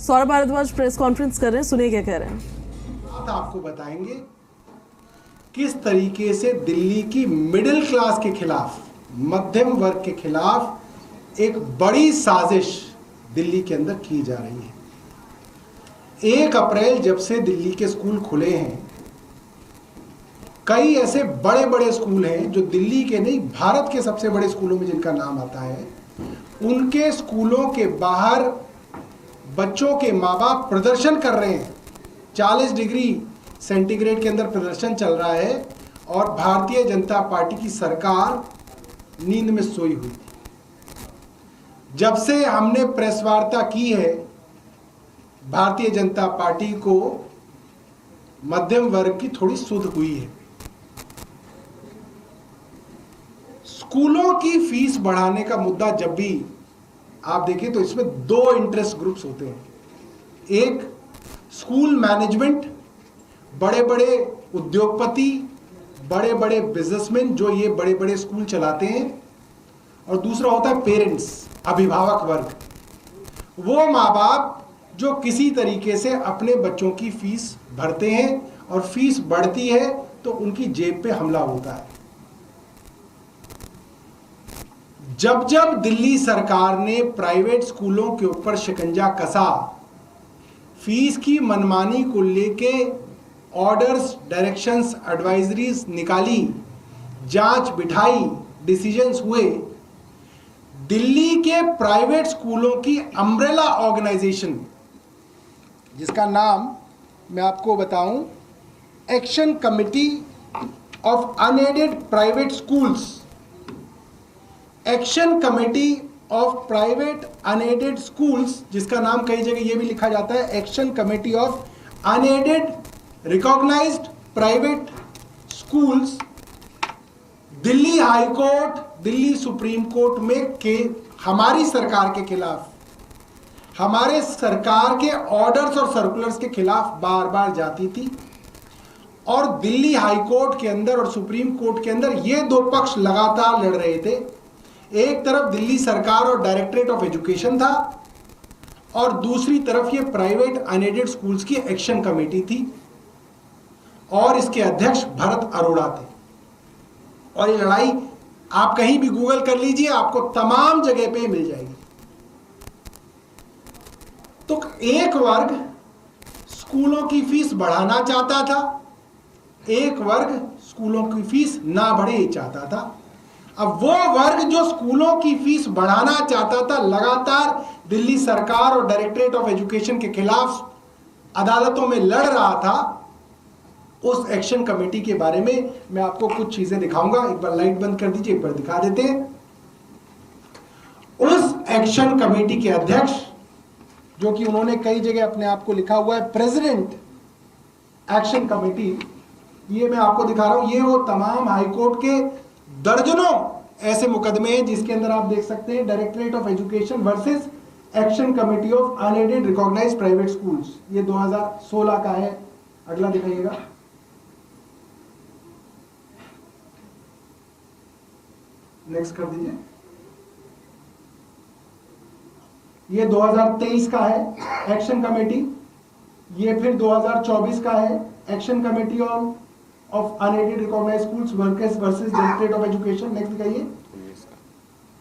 Saurabh Bhardwaj press conference कर रहे हैं, सुनिए क्या कह रहे हैं। आपको बताएंगे किस तरीके से दिल्ली की मिडिल क्लास के खिलाफ, मध्यम वर्ग के खिलाफ एक बड़ी साजिश दिल्ली के अंदर की जा रही है। 1 अप्रैल जब से दिल्ली के स्कूल खुले हैं, कई ऐसे बड़े बड़े स्कूल हैं जो दिल्ली के नहीं, भारत के सबसे बड़े स्कूलों में जिनका नाम आता है, उनके स्कूलों के बाहर बच्चों के माँ बाप प्रदर्शन कर रहे हैं। 40 डिग्री सेंटीग्रेड के अंदर प्रदर्शन चल रहा है और भारतीय जनता पार्टी की सरकार नींद में सोई हुई थी। जब से हमने प्रेस वार्ता की है, भारतीय जनता पार्टी को मध्यम वर्ग की थोड़ी सुध हुई है। स्कूलों की फीस बढ़ाने का मुद्दा जब भी आप देखें तो इसमें 2 इंटरेस्ट ग्रुप्स होते हैं। एक स्कूल मैनेजमेंट, बड़े बड़े उद्योगपति, बड़े बड़े बिजनेसमैन जो ये बड़े बड़े स्कूल चलाते हैं, और दूसरा होता है पेरेंट्स, अभिभावक वर्ग, वो माँ बाप जो किसी तरीके से अपने बच्चों की फीस भरते हैं और फीस बढ़ती है तो उनकी जेब पे हमला होता है। जब जब दिल्ली सरकार ने प्राइवेट स्कूलों के ऊपर शिकंजा कसा, फीस की मनमानी को लेके ऑर्डर्स, डायरेक्शंस, एडवाइजरीज निकाली, जांच बिठाई, डिसीजंस हुए, दिल्ली के प्राइवेट स्कूलों की अम्ब्रेला ऑर्गेनाइजेशन, जिसका नाम मैं आपको बताऊं, action committee of unaided private schools, action committee of private unaided schools, जिसका नाम कई जगह यह भी लिखा जाता है action committee of unaided recognised private schools, Delhi high court, Delhi supreme court में हमारी सरकार के खिलाफ, हमारे सरकार के ऑर्डर्स और सर्कुलर्स के खिलाफ बार बार जाती थी। और दिल्ली हाई कोर्ट के अंदर और सुप्रीम कोर्ट के अंदर ये 2 पक्ष लगातार लड़ रहे थे। एक तरफ दिल्ली सरकार और डायरेक्टरेट ऑफ एजुकेशन था और दूसरी तरफ ये प्राइवेट अनएडेड स्कूल्स की एक्शन कमेटी थी और इसके अध्यक्ष भरत अरोड़ा थे। और ये लड़ाई आप कहीं भी गूगल कर लीजिए, आपको तमाम जगह पे मिल जाएगी। तो एक वर्ग स्कूलों की फीस बढ़ाना चाहता था, एक वर्ग स्कूलों की फीस ना बढ़े चाहता था। अब वो वर्ग जो स्कूलों की फीस बढ़ाना चाहता था, लगातार दिल्ली सरकार और डायरेक्टरेट ऑफ एजुकेशन के खिलाफ अदालतों में लड़ रहा था। उस एक्शन कमेटी के बारे में मैं आपको कुछ चीजें दिखाऊंगा। एक बार लाइट बंद कर दीजिए, एक बार दिखा देते हैं। उस एक्शन कमेटी के अध्यक्ष, जो कि उन्होंने कई जगह अपने आप को लिखा हुआ है प्रेसिडेंट एक्शन कमेटी, ये मैं आपको दिखा रहा हूं। ये वो तमाम हाईकोर्ट के दर्जनों ऐसे मुकदमे हैं जिसके अंदर आप देख सकते हैं directorate of education versus action committee of unaided recognised private schools. ये 2016 का है। अगला दिखाइएगा। नेक्स्ट कर दीजिए। ये 2023 का है एक्शन कमेटी। ये फिर 2024 का है action committee of unaided recognised schools workers versus directorate of education. Next दिखाइए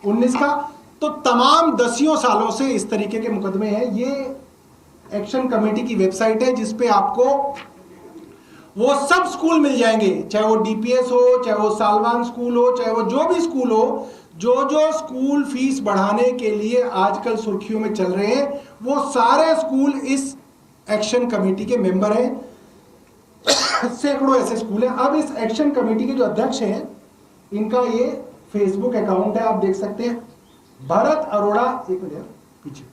19 का। तो तमाम दसियों सालों से इस तरीके के मुकदमे हैं। ये एक्शन कमेटी की वेबसाइट है जिसपे आपको वो सब स्कूल मिल जाएंगे, चाहे वो डीपीएस हो, चाहे वो सालवान स्कूल हो, चाहे वो जो भी स्कूल हो, जो स्कूल फीस बढ़ाने के लिए आजकल सुर्खियों में चल रहे हैं, वो सारे स्कूल इस एक्शन कमेटी के मेंबर हैं। सैकड़ों ऐसे स्कूल हैं। अब इस एक्शन कमेटी के जो अध्यक्ष हैं, इनका ये फेसबुक अकाउंट है, आप देख सकते हैं, भरत अरोड़ा। एक मिनट पीछे,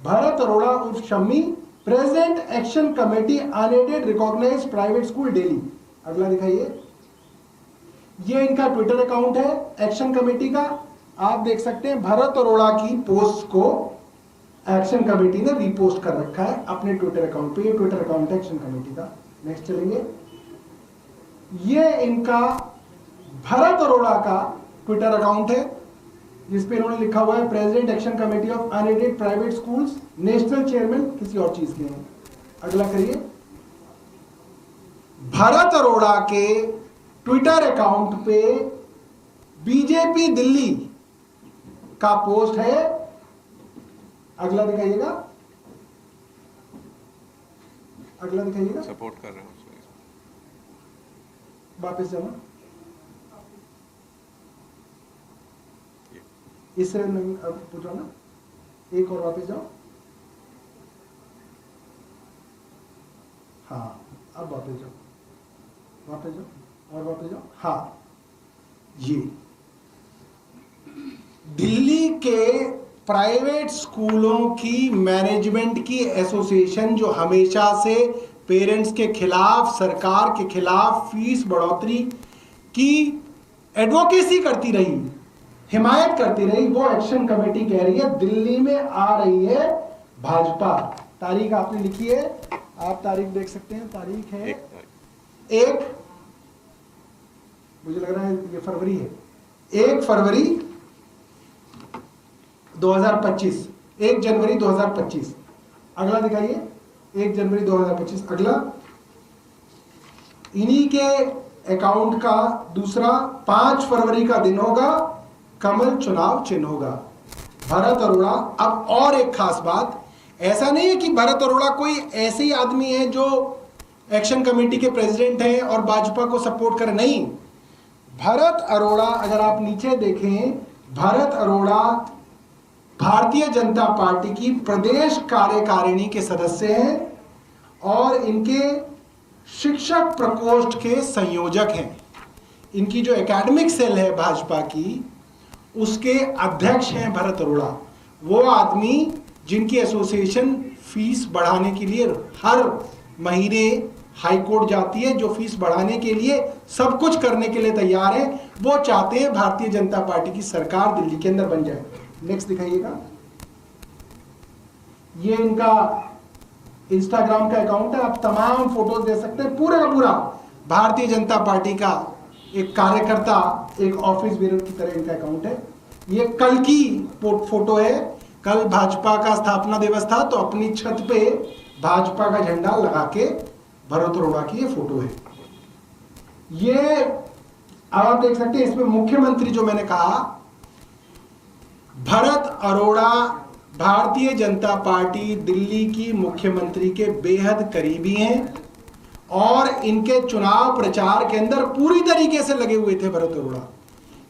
भरत अरोड़ा उर्फ Shammi, president action committee unaided recognised private school Delhi. अगला दिखाइए। ये इनका ट्विटर अकाउंट है एक्शन कमेटी का। आप देख सकते हैं भरत अरोड़ा की पोस्ट को एक्शन कमेटी ने रीपोस्ट कर रखा है अपने ट्विटर अकाउंट पे। ये ट्विटर अकाउंट है एक्शन कमेटी का। नेक्स्ट चलेंगे। ये इनका भरत अरोड़ा का ट्विटर अकाउंट है। जिसपे इन्होंने लिखा हुआ है president action committee of unaided private schools, national chairman किसी और चीज के हैं। अगला करिए। भरत अरोड़ा के ट्विटर अकाउंट पे बीजेपी दिल्ली का पोस्ट है। अगला दिखाइएगा, अगला दिखाइएगा। सपोर्ट कर रहे हैं उसको। वापस जाओ, इससे नहीं अब पूछो ना, एक और वापस जाओ। हाँ अब वापस जाओ, वापस जाओ और वापस जाओ। हाँ, ये दिल्ली के प्राइवेट स्कूलों की मैनेजमेंट की एसोसिएशन जो हमेशा से पेरेंट्स के खिलाफ, सरकार के खिलाफ फीस बढ़ोतरी की एडवोकेसी करती रही, हिमायत करती रही, वो एक्शन कमेटी कह रही है दिल्ली में आ रही है भाजपा। तारीख आपने लिखी है, आप तारीख देख सकते हैं। तारीख है एक, मुझे लग रहा है ये फरवरी है, 1 फरवरी 2025, 1 जनवरी 2025। अगला दिखाइए, 1 जनवरी 2025। अगला इन्हीं के अकाउंट का दूसरा 5 फरवरी का दिन होगा, कमल चुनाव चिन्ह होगा। भरत अरोड़ा। अब और एक खास बात, ऐसा नहीं है कि भरत अरोड़ा कोई ऐसे ही आदमी है जो एक्शन कमेटी के प्रेसिडेंट हैं और भाजपा को सपोर्ट करे, नहीं। भरत अरोड़ा, अगर आप नीचे देखें, भरत अरोड़ा भारतीय जनता पार्टी की प्रदेश कार्यकारिणी के सदस्य हैं और इनके शिक्षक प्रकोष्ठ के संयोजक हैं। इनकी जो एकेडमिक सेल है भाजपा की, उसके अध्यक्ष हैं भरत अरोड़ा। वो आदमी जिनकी एसोसिएशन फीस बढ़ाने के लिए हर महीने हाई कोर्ट जाती है, जो फीस बढ़ाने के लिए सब कुछ करने के लिए तैयार है। वो चाहते हैं भारतीय जनता पार्टी की सरकार दिल्ली के अंदर बन जाए। नेक्स्ट दिखाइएगा। ये इनका इंस्टाग्राम का अकाउंट है, आप तमाम फोटोज दे सकते हैं। पूरा का पूरा भारतीय जनता पार्टी का एक कार्यकर्ता, एक ऑफिस ब्यूरो की तरह इनका अकाउंट है। ये कल की फोटो है, कल भाजपा का स्थापना दिवस था तो अपनी छत पे भाजपा का झंडा लगा के भरत अरोड़ा की ये फोटो है। ये आप देख सकते हैं, इसमें मुख्यमंत्री जो मैंने कहा, भरत अरोड़ा भारतीय जनता पार्टी दिल्ली की मुख्यमंत्री के बेहद करीबी हैं और इनके चुनाव प्रचार के अंदर पूरी तरीके से लगे हुए थे भरत अरोड़ा।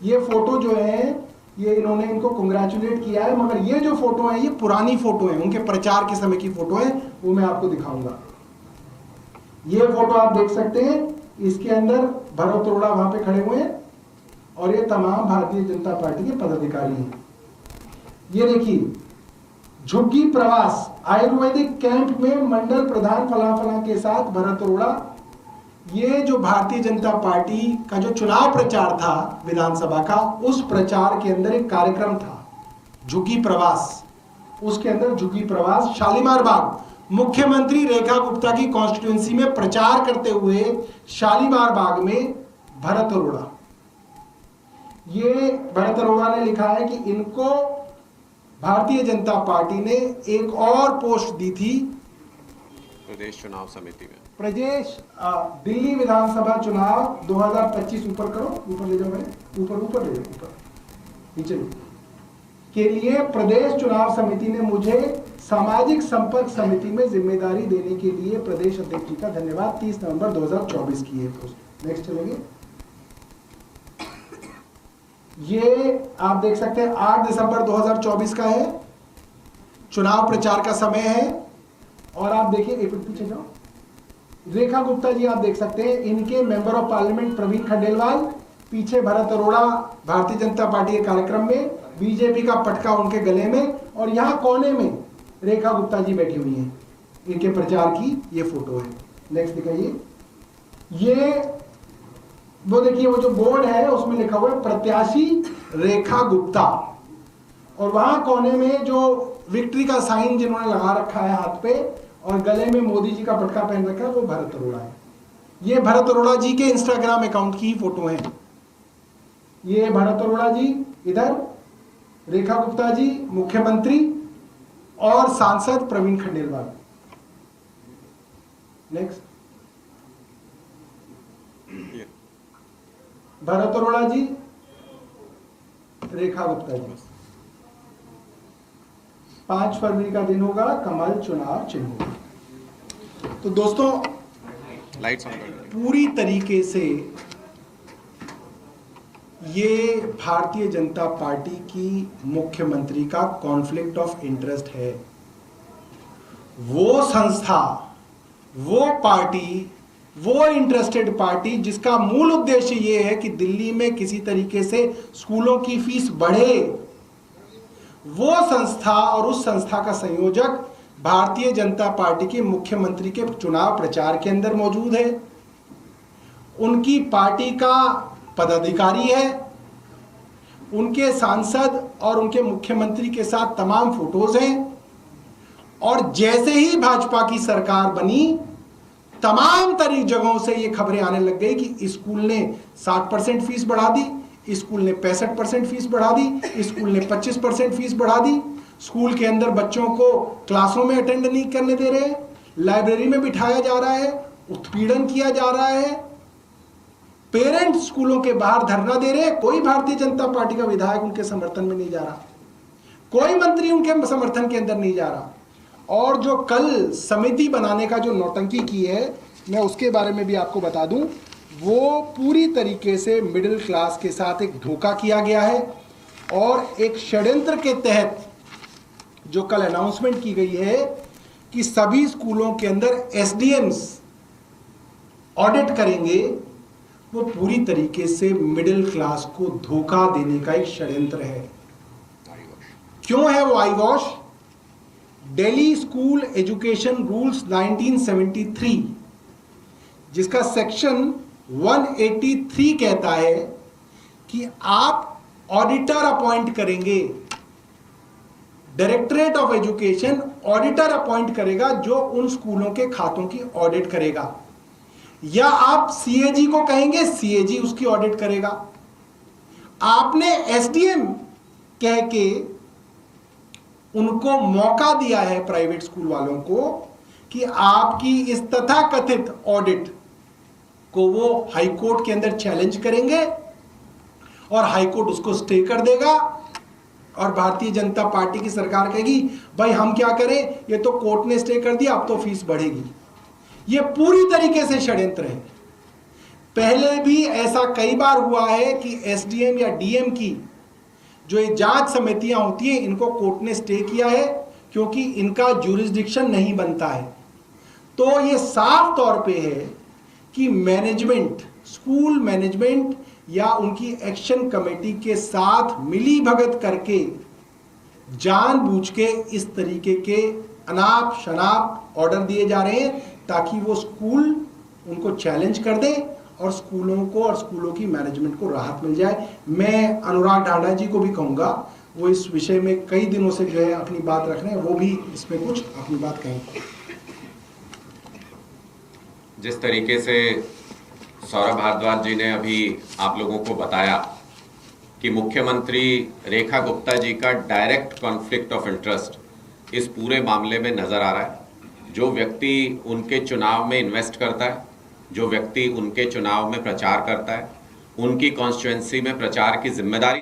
ये फोटो जो है, ये इन्होंने इनको कांग्रेचुलेट किया है, मगर ये जो फोटो है ये पुरानी फोटो है, उनके प्रचार के समय की फोटो है, वो मैं आपको दिखाऊंगा। ये फोटो आप देख सकते हैं, इसके अंदर भरत अरोड़ा वहां पे खड़े हुए हैं और ये तमाम भारतीय जनता पार्टी के पदाधिकारी हैं। ये देखिए, झुग्गी प्रवास आयुर्वेदिक कैंप में मंडल प्रधान फला फला के साथ भरत अरोड़ा। ये जो भारतीय जनता पार्टी का जो चुनाव प्रचार था विधानसभा का, उस प्रचार के अंदर एक कार्यक्रम था झुग्गी प्रवास। उसके अंदर झुग्गी प्रवास, शालीमार बाग, मुख्यमंत्री रेखा गुप्ता की कॉन्स्टिट्यूएंसी में प्रचार करते हुए शालीमार बाग में भरत अरोड़ा। ये भरत अरोड़ा ने लिखा है कि इनको भारतीय जनता पार्टी ने एक और पोस्ट दी थी प्रदेश चुनाव समिति में, प्रदेश दिल्ली विधानसभा चुनाव 2025, ऊपर करो, ऊपर ले जाओ मैंने, ऊपर ले जाओ, ऊपर नीचे के लिए प्रदेश चुनाव समिति ने मुझे सामाजिक संपर्क समिति में जिम्मेदारी देने के लिए प्रदेश अध्यक्ष जी का धन्यवाद। 30 नवंबर 2024 की है पोस्ट। नेक्स्ट चलेंगे। ये आप देख सकते हैं 8 दिसंबर 2024 का है, चुनाव प्रचार का समय है। और आप देखिए, एक मिनट पीछे जाओ, रेखा गुप्ता जी आप देख सकते हैं, इनके member of parliament Praveen Khandelwal, पीछे भरत अरोड़ा भारतीय जनता पार्टी के कार्यक्रम में, बीजेपी का पटका उनके गले में, और यहाँ कोने में रेखा गुप्ता जी बैठी हुई हैं। इनके प्रचार की ये फोटो है। नेक्स्ट दिखाइए। ये वो देखिए, वो जो बोर्ड है उसमें लिखा हुआ है प्रत्याशी रेखा गुप्ता, और वहां कोने में जो विक्ट्री का साइन जिन्होंने लगा रखा है हाथ पे और गले में मोदी जी का पटका पहन रखा है, वो भरत अरोड़ा है। ये भरत अरोड़ा जी के इंस्टाग्राम अकाउंट की फोटो है। ये भरत अरोड़ा जी इधर, रेखा गुप्ता जी मुख्यमंत्री और सांसद प्रवीण खंडेलवाल। नेक्स्ट, भरत अरोड़ा जी, रेखा गुप्ता जी। 5 फरवरी का दिन होगा, कमल चुनाव चिन्ह। तो दोस्तों लाइट्स ऑन कर दीजिए। पूरी तरीके से ये भारतीय जनता पार्टी की मुख्यमंत्री का कॉन्फ्लिक्ट ऑफ इंटरेस्ट है। वो संस्था, वो पार्टी, वो इंटरेस्टेड पार्टी जिसका मूल उद्देश्य ये है कि दिल्ली में किसी तरीके से स्कूलों की फीस बढ़े, वो संस्था और उस संस्था का संयोजक भारतीय जनता पार्टी के मुख्यमंत्री के चुनाव प्रचार के अंदर मौजूद है। उनकी पार्टी का पदाधिकारी है, उनके सांसद और उनके मुख्यमंत्री के साथ तमाम फोटोज हैं। और जैसे ही भाजपा की सरकार बनी, तमाम तरीक जगहों से ये खबरें आने लग गई कि स्कूल ने 60% फीस बढ़ा दी, स्कूल ने 65% फीस बढ़ा दी, स्कूल ने 25% फीस बढ़ा दी, स्कूल के अंदर बच्चों को क्लासों में अटेंड नहीं करने दे रहे, लाइब्रेरी में बिठाया जा रहा है, उत्पीड़न किया जा रहा है, पेरेंट्स स्कूलों के बाहर धरना दे रहे हैं। कोई भारतीय जनता पार्टी का विधायक उनके समर्थन में नहीं जा रहा, कोई मंत्री उनके समर्थन के अंदर नहीं जा रहा। और जो कल समिति बनाने का जो नौटंकी की है, मैं उसके बारे में भी आपको बता दूं, वो पूरी तरीके से मिडिल क्लास के साथ एक धोखा किया गया है। और एक षड्यंत्र के तहत जो कल अनाउंसमेंट की गई है कि सभी स्कूलों के अंदर एसडीएम्स ऑडिट करेंगे, वो पूरी तरीके से मिडिल क्लास को धोखा देने का एक षड्यंत्र है। क्यों है वो eyewash? Delhi school education rules 1973 जिसका सेक्शन 183 कहता है कि आप ऑडिटर अपॉइंट करेंगे, directorate of education auditor appoint करेगा जो उन स्कूलों के खातों की ऑडिट करेगा, या आप सीएजी को कहेंगे, सीएजी उसकी ऑडिट करेगा। आपने एसडीएम कह के उनको मौका दिया है प्राइवेट स्कूल वालों को कि आपकी इस तथाकथित ऑडिट को वो हाई कोर्ट के अंदर चैलेंज करेंगे और हाई कोर्ट उसको स्टे कर देगा। और भारतीय जनता पार्टी की सरकार कहेगी भाई हम क्या करें, ये तो कोर्ट ने स्टे कर दिया, अब तो फीस बढ़ेगी। ये पूरी तरीके से षड्यंत्र है। पहले भी ऐसा कई बार हुआ है कि एसडीएम या डीएम की जो ये जांच समितियां होती हैं, इनको कोर्ट ने स्टे किया है क्योंकि इनका ज्यूरिसडिक्शन नहीं बनता है। तो ये साफ तौर पे है कि मैनेजमेंट, स्कूल मैनेजमेंट या उनकी एक्शन कमेटी के साथ मिली भगत करके जानबूझ के इस तरीके के अनाप शनाप ऑर्डर दिए जा रहे हैं ताकि वो स्कूल उनको चैलेंज कर दे और स्कूलों को और स्कूलों की मैनेजमेंट को राहत मिल जाए। मैं अनुराग ढांडा जी को भी कहूँगा, वो इस विषय में कई दिनों से जो है अपनी बात रख रहे हैं, वो भी इसमें कुछ अपनी बात कहें। जिस तरीके से सौरभ भारद्वाज जी ने अभी आप लोगों को बताया कि मुख्यमंत्री रेखा गुप्ता जी का डायरेक्ट कॉन्फ्लिक्ट ऑफ इंटरेस्ट इस पूरे मामले में नजर आ रहा है। जो व्यक्ति उनके चुनाव में इन्वेस्ट करता है, जो व्यक्ति उनके चुनाव में प्रचार करता है, उनकी कॉन्स्टिट्यूएंसी में प्रचार की जिम्मेदारी